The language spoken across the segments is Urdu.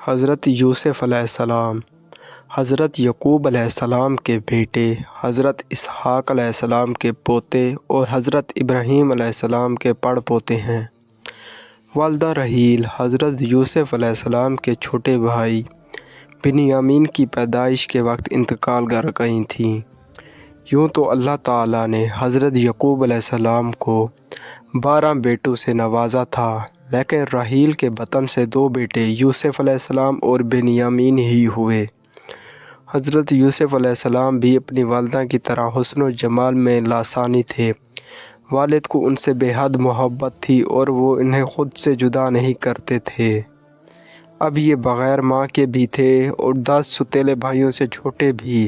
حضرت یوسف علیہ السلام حضرت یعقوب علیہ السلام کے بیٹے، حضرت اسحاق علیہ السلام کے پوتے اور حضرت ابراہیم علیہ السلام کے پڑ پوتے ہیں۔ والدہ رحیل حضرت یوسف علیہ السلام کے چھوٹے بھائی بنیامین کی پیدائش کے وقت انتقال کر گئی تھیں۔ یوں تو اللہ تعالیٰ نے حضرت یعقوب علیہ السلام کو 12 بیٹوں سے نوازا تھا، لیکن رحیل کے بطن سے 2 بیٹے یوسف علیہ السلام اور بنیامین ہی ہوئے۔ حضرت یوسف علیہ السلام بھی اپنی والدہ کی طرح حسن و جمال میں لاسانی تھے۔ والد کو ان سے بے حد محبت تھی اور وہ انہیں خود سے جدا نہیں کرتے تھے۔ اب یہ بغیر ماں کے بھی تھے اور 10 ستیلے بھائیوں سے چھوٹے بھی،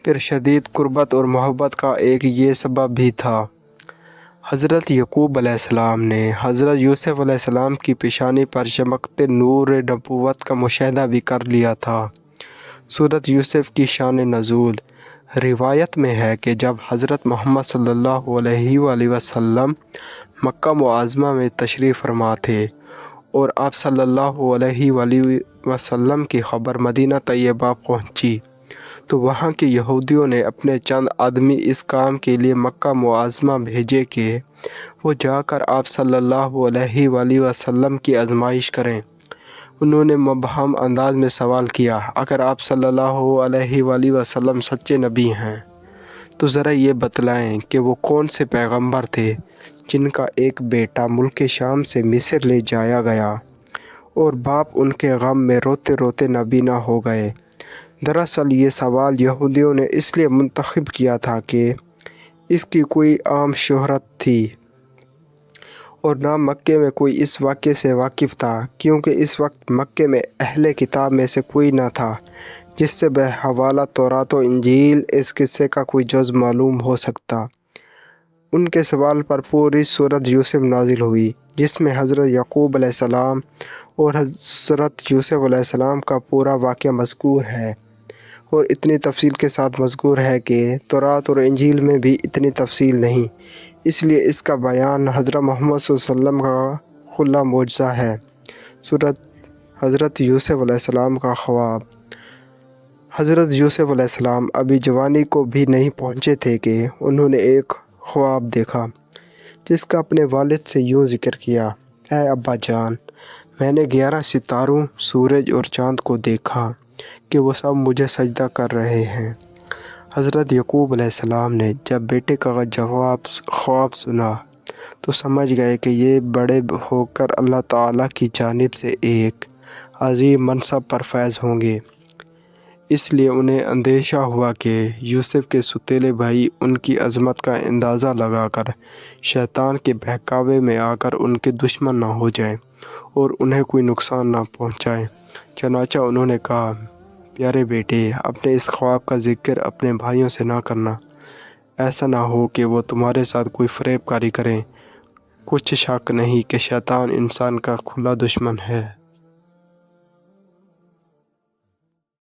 پھر شدید قربت اور محبت کا ایک یہ سبب بھی تھا۔ حضرت یعقوب علیہ السلام نے حضرت یوسف علیہ السلام کی پیشانی پر چمکتے نور نبوت کا مشاہدہ بھی کر لیا تھا۔ سورۃ یوسف کی شان نزول۔ روایت میں ہے کہ جب حضرت محمد صلی اللہ علیہ وآلہ وسلم مکہ معظمہ میں تشریف فرما تھے اور آپ صلی اللہ علیہ وآلہ وسلم کی خبر مدینہ طیبہ پہنچی تو وہاں کے یہودیوں نے اپنے چند آدمی اس کام کے لیے مکہ معظمہ بھیجے کہ وہ جا کر آپ صلی اللہ علیہ وآلہ وسلم کی آزمائش کریں۔ انہوں نے مبہم انداز میں سوال کیا، اگر آپ صلی اللہ علیہ وآلہ وسلم سچے نبی ہیں تو ذرا یہ بتلائیں کہ وہ کون سے پیغمبر تھے جن کا ایک بیٹا ملک شام سے مصر لے جایا گیا اور باپ ان کے غم میں روتے روتے نبی نہ ہو گئے۔ دراصل یہ سوال یہودیوں نے اس لیے منتخب کیا تھا کہ اس کی کوئی عام شہرت تھی اور نہ مکے میں کوئی اس واقعے سے واقف تھا، کیونکہ اس وقت مکے میں اہل کتاب میں سے کوئی نہ تھا جس سے بحوالہ تورات و انجیل اس قصے کا کوئی جز معلوم ہو سکتا۔ ان کے سوال پر پوری سورۃ یوسف نازل ہوئی، جس میں حضرت یعقوب علیہ السلام اور حضرت یوسف علیہ السلام کا پورا واقعہ مذکور ہے، اور اتنی تفصیل کے ساتھ مذکور ہے کہ تورات اور انجیل میں بھی اتنی تفصیل نہیں، اس لیے اس کا بیان حضرت محمد صلی اللہ علیہ وسلم کا کھلا معجزہ ہے۔ سورۃ حضرت یوسف علیہ السلام کا خواب۔ حضرت یوسف علیہ السلام ابھی جوانی کو بھی نہیں پہنچے تھے کہ انہوں نے ایک خواب دیکھا جس کا اپنے والد سے یوں ذکر کیا، اے ابا جان، میں نے 11 ستاروں، سورج اور چاند کو دیکھا کہ وہ سب مجھے سجدہ کر رہے ہیں۔ حضرت یعقوب علیہ السلام نے جب بیٹے کا خواب سنا تو سمجھ گئے کہ یہ بڑے ہو کر اللہ تعالیٰ کی جانب سے ایک عظیم منصب پر فائز ہوں گے۔ اس لیے انہیں اندیشہ ہوا کہ یوسف کے ستیلے بھائی ان کی عظمت کا اندازہ لگا کر شیطان کے بہکاوے میں آ کر ان کے دشمن نہ ہو جائیں اور انہیں کوئی نقصان نہ پہنچائیں۔ چنانچہ انہوں نے کہا، پیارے بیٹے، اپنے اس خواب کا ذکر اپنے بھائیوں سے نہ کرنا، ایسا نہ ہو کہ وہ تمہارے ساتھ کوئی فریب کاری کریں۔ کچھ شک نہیں کہ شیطان انسان کا کھلا دشمن ہے۔